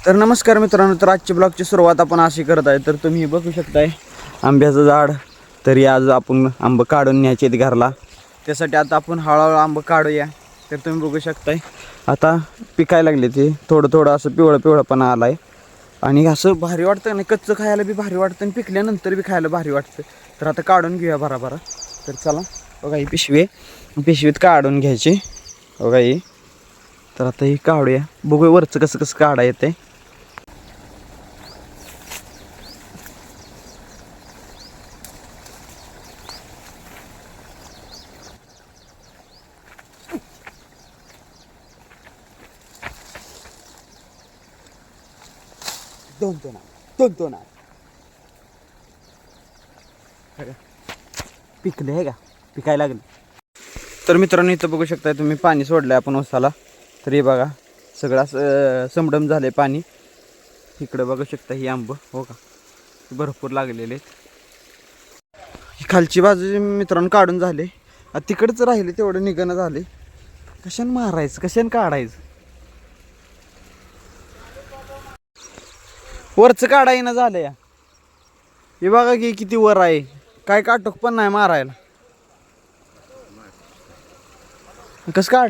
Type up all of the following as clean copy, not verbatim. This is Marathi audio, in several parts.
तर नमस्कार मित्रांनो, तर आजची ब्लॉगची सुरुवात आपण अशी करत आहे. तर तुम्ही बघू शकताय आंब्याचं झाड. तरी आज आपण आंबं काढून न्यायचे आहेत घरला. त्यासाठी आता आपण हळूहळू आंबं काढूया. तर तुम्ही बघू शकताय आता पिकायला लागले ते थोडं थोडं असं पिवळंपणा आला आहे. आणि असं भारी वाटतं नाही, कच्चं खायला बी भारी वाटतं आणि पिकल्यानंतर बी खायला भारी वाटतं. तर आता काढून घेऊया भराभरा. तर चला बघा, ही पिशवीत काढून घ्यायची बघा ही. तर आता ही काढूया, बघूया वरचं कसं कसं काढा येते. दोन पिकले आहे का, पिकायला लागले. तर मित्रांनो, इथं बघू शकताय तुम्ही पाणी सोडलंय आपण उसाला. तरी बघा सगळं असं समडम झालंय पाणी. इकडं बघू शकता ही आंब हो का, भरपूर लागलेले आहेत. खालची बाजू मित्रांनो काढून झाले, तिकडच राहिले तेवढं निघणं झाले. कशाने मारायचं, कशाने काढायचं, वरचं काढा येणं झालं या. हे बघा की किती वर आहे, काय काटक पण नाही मारायला. कसं काढ.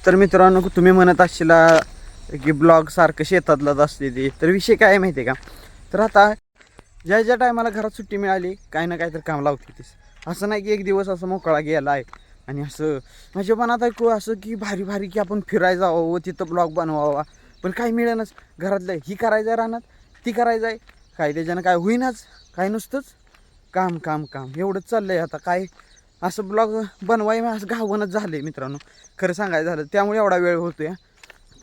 तर मित्रांनो, तुम्ही म्हणत असशीला की ब्लॉग सारखं शेतातलाच असते ते. तर विषय काय माहिती आहे का, तर आता ज्या टायमाला घरात सुट्टी मिळाली काही ना काही तर काम लावते तीस. असं नाही की एक दिवस असं मोकळा गेला आहे आणि असं माझ्या मनात ऐकू असं की भारी भारी की आपण फिरायला जावं व तिथं ब्लॉग बनवावा. पण काही मिळेनच. घरातलं ही करायचं आहे, रानात ती करायचं आहे, काय त्याच्यानं काय होईनाच. काय नुसतंच काम काम काम एवढंच चाललं आहे. आता काय असं ब्लॉग बनवाय असं घावणच झालं आहे मित्रांनो, खरं सांगायचं झालं. त्यामुळे एवढा वेळ होतो या.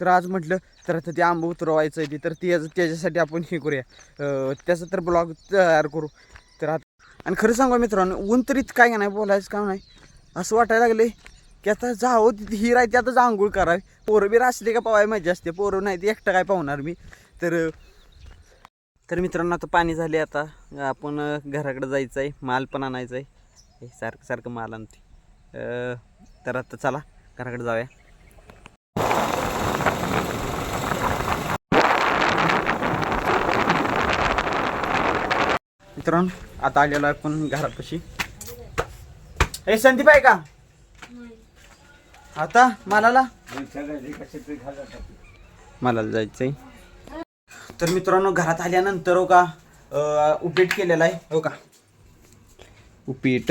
तर आज म्हटलं तर आता ते आंबं उतरवायचं आहे तर त्याच्यासाठी आपण हे करूया, त्याचं तर ब्लॉग तयार करू. तर आता आणि खरं सांगा मित्रांनो, ऊन तरीच काय नाही, बोलायचं काम नाही. असं वाटायला लागले की आता जावं तिथे ही राहते, आता आंघोळ करावी. पोरं बिरं असले का पवाय मजा असते, पोरं नाही ते एकटं काय पावणार मी. तर मित्रांनो, आता पाणी झाले, आता आपण घराकडे जायचं आहे, माल पण आणायचं आहे. हे सारखं माल आणते. तर आता चला घराकडे जाऊया. मित्रांनो, आता आलेलो आहे आपण घरापाशी. हे संदीप आहे का आता मालाला जायचंय. तर मित्रांनो, घरात आल्यानंतर हो का उपीट केलेला आहे हो का, उपीट.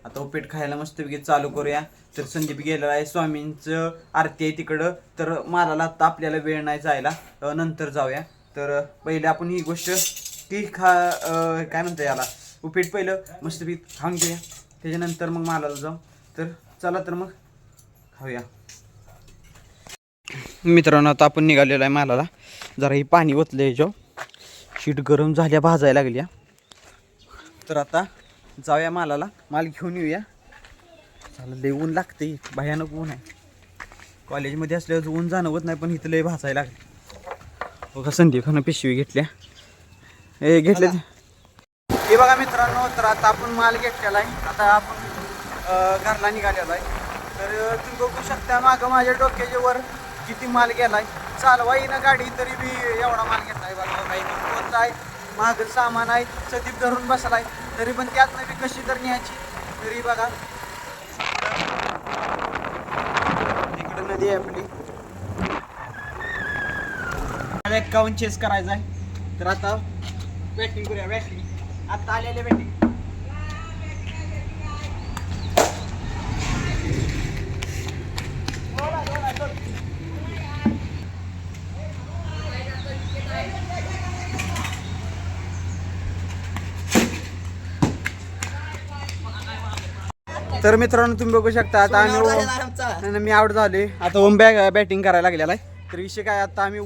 आता उपीट खायला मस्तपैकी चालू करूया. तर संदीप गेलेला आहे, स्वामींचं आरती आहे तिकडं. तर मालाला आता आपल्याला वेळ नाही जायला, नंतर जाऊया. तर पहिले आपण ही गोष्ट ती काय म्हणते याला, उपीट पहिलं मस्तपैकी खाऊन घेऊया, त्याच्यानंतर मग मालाला जाऊ. तर चला तर मग खाऊया. मित्रांनो, आता आपण निघालेलो आहे मालाला. जरा ही पाणी ओतलं याच्यावर, शीट गरम झाल्या भाजायला लागल्या. तर आता जाऊया मालाला, माल घेऊन येऊया. झालं लय ऊन लागते, भयानक ऊन आहे. कॉलेजमध्ये असल्यावर ऊन जाणवत नाही, पण इथं लय भाजायला लागले. बघा संदीपानं पिशवी घेतल्या, हे घेतले हे बघा मित्रांनो. तर आता आपण माल घेतलेला आहे, आता आपण घरला निघालेला आहे. तर तुम्ही बघू शकता मागं माझ्या डोक्याच्या वर किती माल गेलाय. चालवाई ना गाडी तरी बी एवढा माल घेतलाय. बघा काही कोणत आहे, माग सामान आहे, सदीप धरून बसलाय, तरी पण त्यातनं बी कशी तर न्यायची. तरी बघा इकडं नदी आहे आपली, 51 चेस करायचा आहे. तर आता बॅटिंग करूया, बॅटिंग आता आलेले बॅटिंग. तर मित्रांनो, तुम्ही बघू शकता आता आम्ही मी आउट झाले. आता ओम बॅटिंग करायला लागलेला आहे. तर विषय काय, आता आम्ही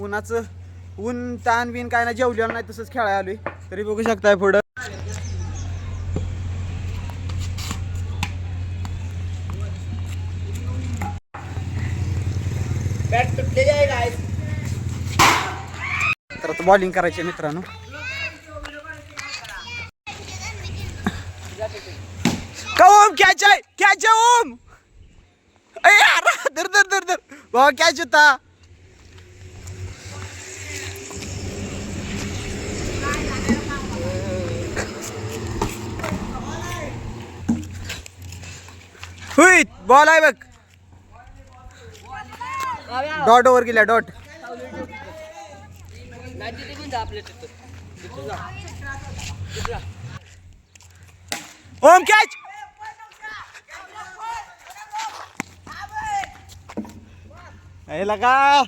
ऊन ताण बिन काय ना जेवलेलं नाही, तसंच खेळायला आलोय. तरी बघू शकताय पुढं बॅट तुटलेली आहे काय. तर आता बॉलिंग करायची मित्रांनो. का ओम कॅच आहे ओम. अरे यार, धर धर धर धर बाबा, कॅच होता. बॉल आहे बघ. डॉट ओव्हर गेल्या डॉट. ओम कॅच. लगा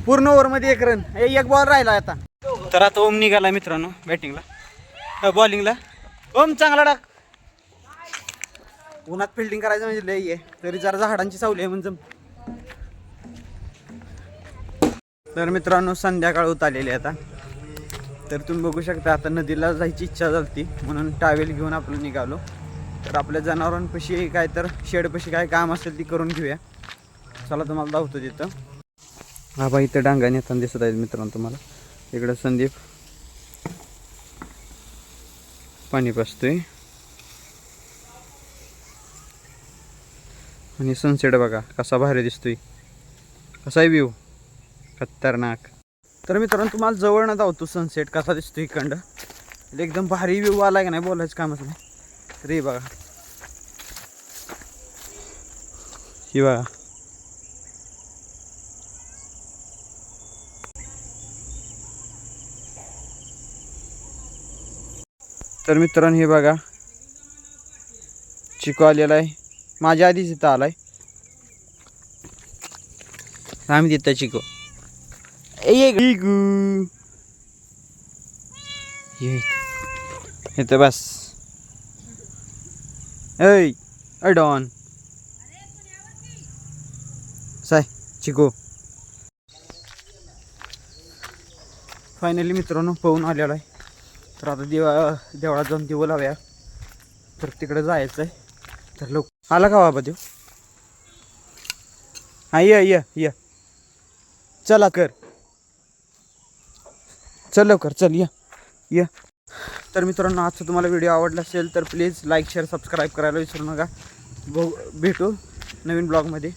पूर्ण ओव्हर मध्ये 1 रन. एक बॉल राहिला आता. तर आता ओम निघाला मित्रांनो बॅटिंगला बॉलिंगला. ओम चांगला टाक. उन्हात फिल्डिंग करायचं म्हणजे लई आहे, तरी जरा झाडांची सावली आहे म्हणजे. तर मित्रांनो संध्याकाळ होत आलेली आता. तर तुम्ही बघू शकता आता नदीला जायची इच्छा झाली म्हणून टावेल घेऊन आपण निघालो. तर आपल्या जनावरांपाशी काय तर शेडपाशी काय काम असेल ती करून घेऊया. चला तुम्हाला दाखवतो तिथं. हा बाई इथं डांगा नेताना दिसत आहेत मित्रांनो तुम्हाला. इकडं संदीप पाणी पाजतोय आणि सनसेट बघा कसा भारी दिसतोय. कसा आहे व्ह्यू खतरनाक. तर मित्रांनो तुम्हाला जवळ न धावतो सनसेट कसा दिसतोय इकडं. एकदम भारी व्ह्यू आला का नाही बोलायचं कामच नाही. रे बघा ही बघा. तर मित्रांनो हे बघा चिको आलेला आहे. माझ्या आधीच इथं आलाय. आम्ही तिथं चिको इथं बस. ऐ डॉन साय चिको. फायनली मित्रांनो पाहून आलेला आहे. तर आता देवळात जाऊन दिवं लावूया. तर तिकडे जायचं आहे. तर लोक आला का बाबा देव. हा ये चला कर चल लवकर चल ये. तर मित्रांनो आजचा तुम्हाला व्हिडिओ आवडला असेल तर प्लीज लाईक शेअर सबस्क्राईब करायला विसरू नका. भेटू नवीन ब्लॉगमध्ये.